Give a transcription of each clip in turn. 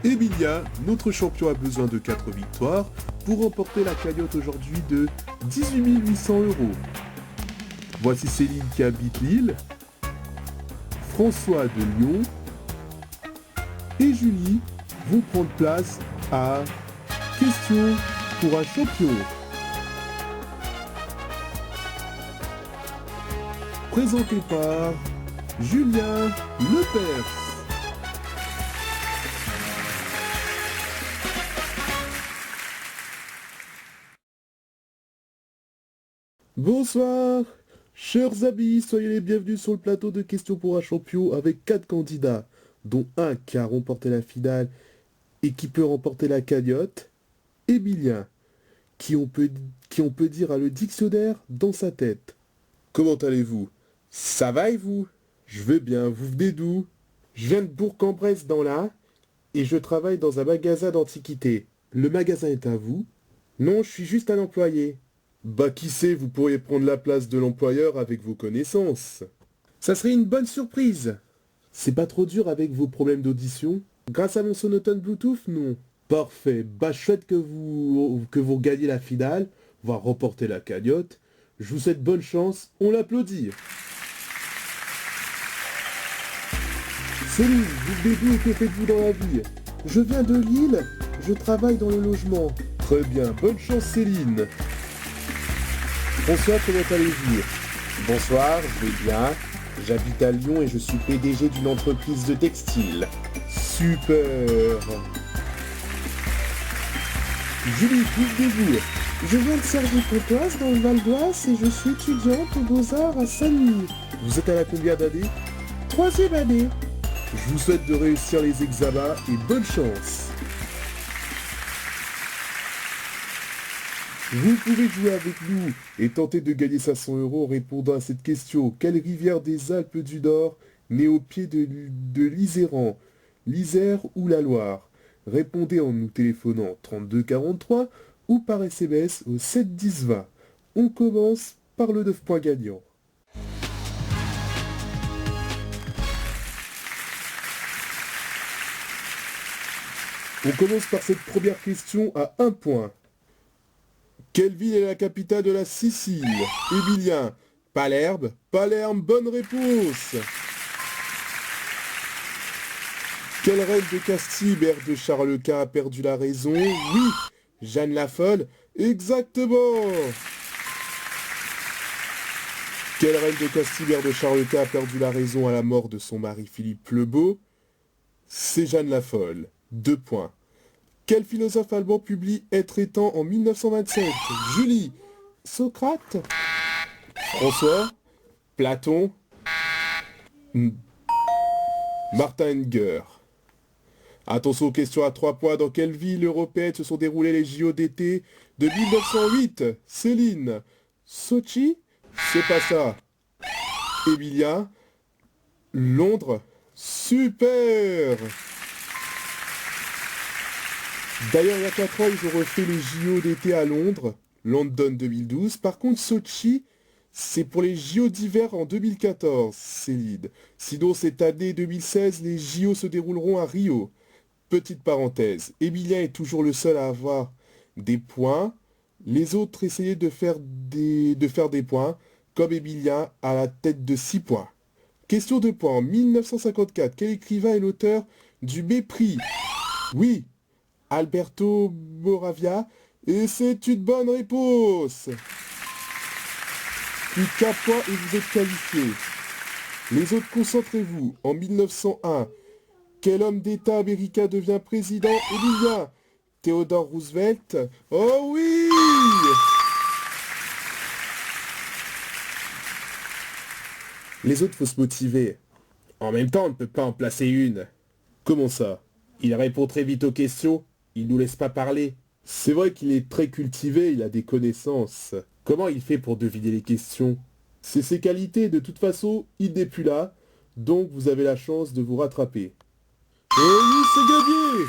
Emilia, notre champion a besoin de 4 victoires pour remporter la cagnotte aujourd'hui de 18 800 €. Voici Céline qui habite Lille, François de Lyon et Julie vont prendre place à Question pour un champion. Présenté par Julien Lepers. Bonsoir, chers amis, soyez les bienvenus sur le plateau de Questions pour un champion avec 4 candidats, dont un qui a remporté la finale et qui peut remporter la cagnotte, Emilien, qui on peut dire a le dictionnaire dans sa tête. Comment allez-vous? Ça va et vous? Je vais bien, vous venez d'où? Je viens de Bourg-en-Bresse dans l'Ain et je travaille dans un magasin d'antiquités. Le magasin est à vous? Non, je suis juste un employé. Bah qui sait, vous pourriez prendre la place de l'employeur avec vos connaissances. Ça serait une bonne surprise. C'est pas trop dur avec vos problèmes d'audition? Grâce à mon sonotone Bluetooth, non. Parfait, bah chouette que vous gagnez la finale, on va remporter la cagnotte. Je vous souhaite bonne chance, on l'applaudit. Salut, vous venez d'où et que faites-vous dans la vie? Je viens de Lille, je travaille dans le logement. Très bien, bonne chance Céline. Bonsoir, comment allez-vous? Bonsoir, je vais bien. J'habite à Lyon et je suis PDG d'une entreprise de textile. Super. Julie, d'où venez-vous? Je viens de Cergy-Pontoise dans le Val d'Oise et je suis étudiante aux Beaux-Arts à Saint-Denis. Vous êtes à la combien d'années? 3e année. Je vous souhaite de réussir les examens et bonne chance. Vous pouvez jouer avec nous et tenter de gagner 500 € en répondant à cette question. Quelle rivière des Alpes du Nord naît au pied de l'Iséran, l'Isère ou la Loire? Répondez en nous téléphonant 32 43 ou par SMS au 7 10 20. On commence par le 9 points gagnant. On commence par cette première question à 1 point. Quelle ville est la capitale de la Sicile? Emilien, Palerme. Palerme, bonne réponse. Quelle reine de Castille, mère de Charles Quint, a perdu la raison? Oui, Jeanne la Folle, exactement. Quelle reine de Castille, mère de Charles Quint, a perdu la raison à la mort de son mari Philippe le Beau? C'est Jeanne la Folle. 2 points. Quel philosophe allemand publie Être et temps en 1927? Julie. Socrate. François. Platon. Martin Heidegger. Attention aux questions à 3 points. Dans quelle ville européenne se sont déroulés les JO d'été de 1908? Céline. Sochi. C'est pas ça. Emilia. Londres. Super. D'ailleurs, il y a 4 ans, ils ont refait les JO d'été à Londres, London 2012. Par contre, Sochi, c'est pour les JO d'hiver en 2014, Céline. Sinon, cette année 2016, les JO se dérouleront à Rio. Petite parenthèse, Emilia est toujours le seul à avoir des points. Les autres essayaient de faire des points, comme Emilia à la tête de 6 points. Question de points. En 1954, quel écrivain est l'auteur du Mépris? Oui, Alberto Moravia, et c'est une bonne réponse. Plus qu'un point et vous êtes qualifié. Les autres, concentrez-vous. En 1901, quel homme d'État américain devient président? Emilia. Theodore Roosevelt. Oh oui! Les autres, faut se motiver. En même temps, on ne peut pas en placer une. Comment ça? Il répond très vite aux questions. Il nous laisse pas parler. C'est vrai qu'il est très cultivé, il a des connaissances. Comment il fait pour deviner les questions? C'est ses qualités, de toute façon, il n'est plus là, donc vous avez la chance de vous rattraper. Oh oui, c'est gagné!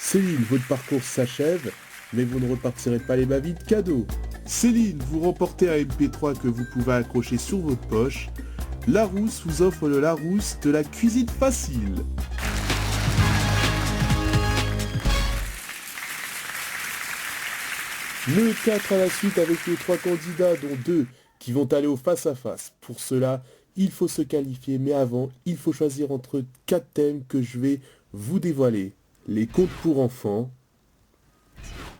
Céline, votre parcours s'achève, mais vous ne repartirez pas les mains vides, cadeau. Céline, vous remportez un MP3 que vous pouvez accrocher sur votre poche. Larousse vous offre le Larousse de la cuisine facile. Le 4 à la suite avec les 3 candidats, dont 2 qui vont aller au face-à-face. Pour cela, il faut se qualifier, mais avant, il faut choisir entre 4 thèmes que je vais vous dévoiler. Les contes pour enfants,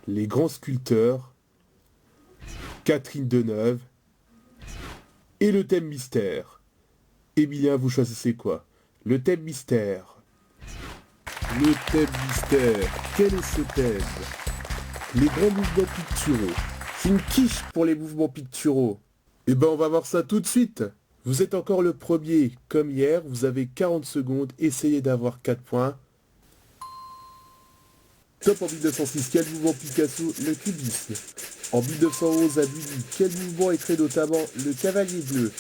les grands sculpteurs, Catherine Deneuve et le thème mystère. Eh bien, vous choisissez quoi? Le thème mystère. Le thème mystère. Quel est ce thème? Les grands mouvements picturaux. C'est une quiche pour les mouvements picturaux. Eh ben, on va voir ça tout de suite. Vous êtes encore le premier. Comme hier, vous avez 40 secondes. Essayez d'avoir 4 points. Top en 1906, quel mouvement Picasso? Le cubisme. En 1911, à Bully, quel mouvement est créé notamment le Cavalier bleu?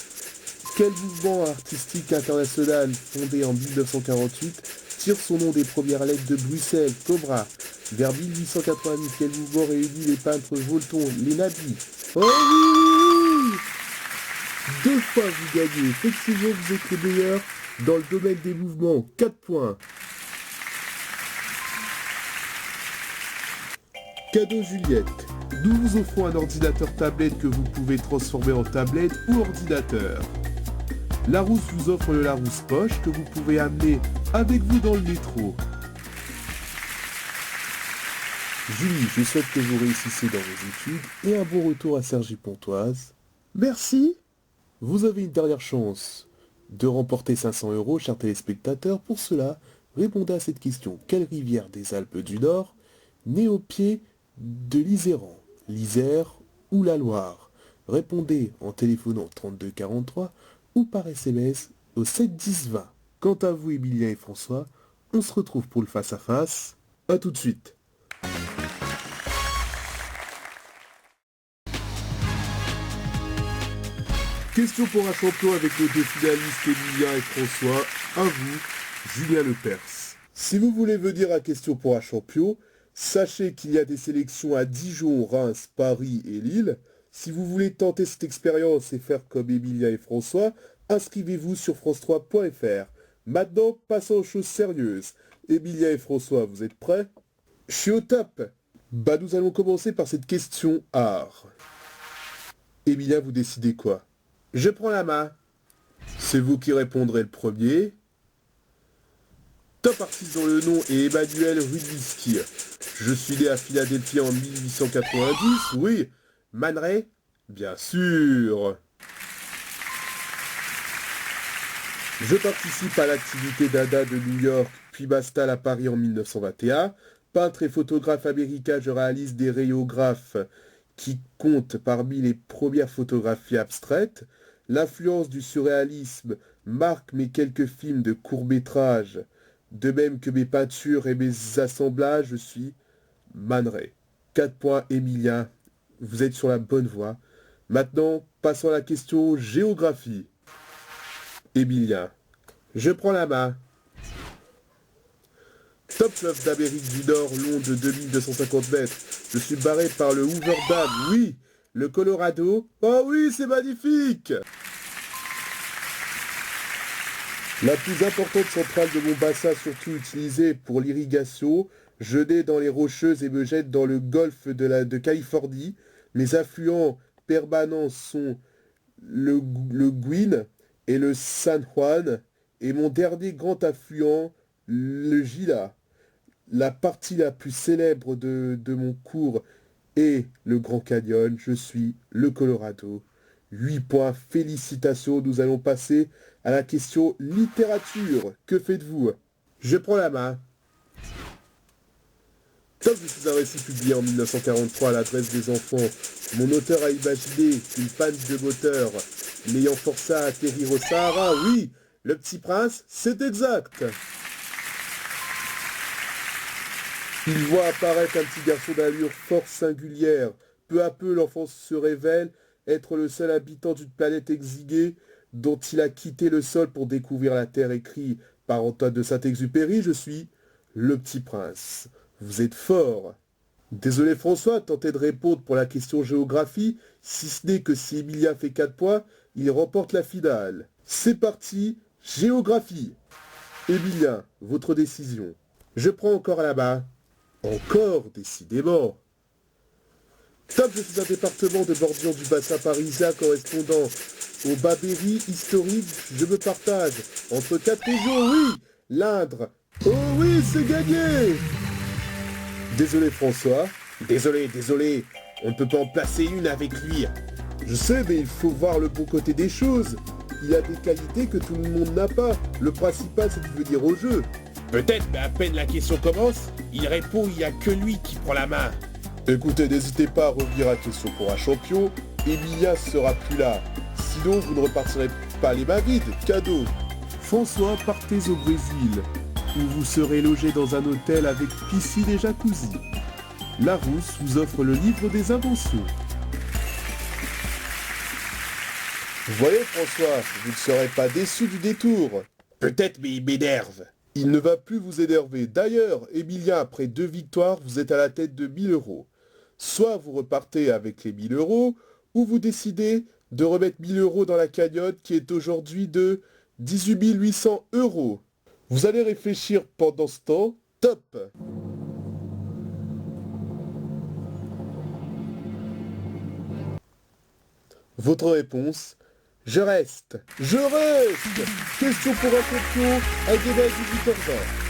Quel mouvement artistique international fondé en 1948 tire son nom des premières lettres de Bruxelles, Cobra? Vers 1890, quel mouvement réunit les peintres Volton, les Nabis? Oh oui! 2 fois vous gagnez. Effectivement, vous êtes les meilleurs dans le domaine des mouvements. 4 points. Cadeau Juliette. Nous vous offrons un ordinateur tablette que vous pouvez transformer en tablette ou ordinateur. Larousse vous offre le Larousse Poche que vous pouvez amener avec vous dans le métro. Julie, je souhaite que vous réussissiez dans vos études et un bon retour à Cergy-Pontoise. Merci. Vous avez une dernière chance de remporter 500 €, chers téléspectateurs. Pour cela, répondez à cette question. Quelle rivière des Alpes du Nord naît au pied de l'Iséran, l'Isère ou la Loire? Répondez en téléphonant 32 43 ou par SMS au 7 10 20. Quant à vous, Emilien et François, on se retrouve pour le face-à-face. A tout de suite. Question pour un champion avec les 2 finalistes Emilien et François. À vous, Julien Lepers. Si vous voulez venir à Question pour un champion, sachez qu'il y a des sélections à Dijon, Reims, Paris et Lille. Si vous voulez tenter cette expérience et faire comme Emilien et François, inscrivez-vous sur france3.fr. Maintenant, passons aux choses sérieuses. Emilien et François, vous êtes prêts? Je suis au top. Bah, nous allons commencer par cette question art. Emilien, vous décidez quoi? Je prends la main. C'est vous qui répondrez le premier. Top artiste dont le nom est Emmanuel Rudnitsky. Je suis né à Philadelphie en 1890. Oui. Man Ray? Bien sûr. Je participe à l'activité Dada de New York, puis Bastal à Paris en 1921. Peintre et photographe américain, je réalise des rayographes qui comptent parmi les premières photographies abstraites. L'influence du surréalisme marque mes quelques films de court-métrage, de même que mes peintures et mes assemblages. Je suis Man Ray. 4 points, Emilien. Vous êtes sur la bonne voie. Maintenant, passons à la question géographie. Emilien. Je prends la main. Top fleuve d'Amérique du Nord, long de 2250 mètres. Je suis barré par le Hoover Dam. Oui, le Colorado. Oh oui, c'est magnifique. La plus importante centrale de mon bassin, surtout utilisée pour l'irrigation. Je nais dans les Rocheuses et me jette dans le golfe de Californie. Mes affluents permanents sont le Gwin et le San Juan. Et mon dernier grand affluent, le Gila. La partie la plus célèbre de mon cours est le Grand Canyon. Je suis le Colorado. 8 points, félicitations. Nous allons passer à la question littérature. Que faites-vous? Je prends la main. Top, je suis un récit publié en 1943 à l'adresse des enfants. Mon auteur a imaginé une panne de moteur l'ayant forcé à atterrir au Sahara. Oui, le Petit Prince, c'est exact. Il voit apparaître un petit garçon d'allure fort singulière. Peu à peu, l'enfant se révèle être le seul habitant d'une planète exiguë dont il a quitté le sol pour découvrir la Terre, écrit par Antoine de Saint-Exupéry. Je suis le Petit Prince. Vous êtes fort. Désolé François, tentez de répondre pour la question géographie, si ce n'est que si Emilien fait 4 points, il remporte la finale. C'est parti, géographie. Emilien, votre décision. Je prends encore la main. Encore, décidément. Stop, je suis un département de bordure du bassin parisien correspondant au Babéry historique. Je me partage entre 4 régions, oui. L'Indre. Oh oui, c'est gagné. Désolé François. Désolé. On ne peut pas en placer une avec lui. Je sais, mais il faut voir le bon côté des choses. Il a des qualités que tout le monde n'a pas. Le principal, c'est de venir au jeu. Peut-être, mais à peine la question commence, il répond, il n'y a que lui qui prend la main. Écoutez, n'hésitez pas à revenir à Question pour un champion. Emilia sera plus là. Sinon, vous ne repartirez pas les mains vides. Cadeau. François, partez au Brésil, où vous serez logé dans un hôtel avec piscine et jacuzzi. Larousse vous offre le livre des inventions. Vous voyez, François, vous ne serez pas déçu du détour. Peut-être, mais il m'énerve. Il ne va plus vous énerver. D'ailleurs, Emilia, après 2 victoires, vous êtes à la tête de 1000 euros. Soit vous repartez avec les 1000 euros, ou vous décidez de remettre 1000 euros dans la cagnotte qui est aujourd'hui de 18 800 euros. Vous allez réfléchir pendant ce temps. Top! Votre réponse? Je reste. Question pour un champion à débat 18h20.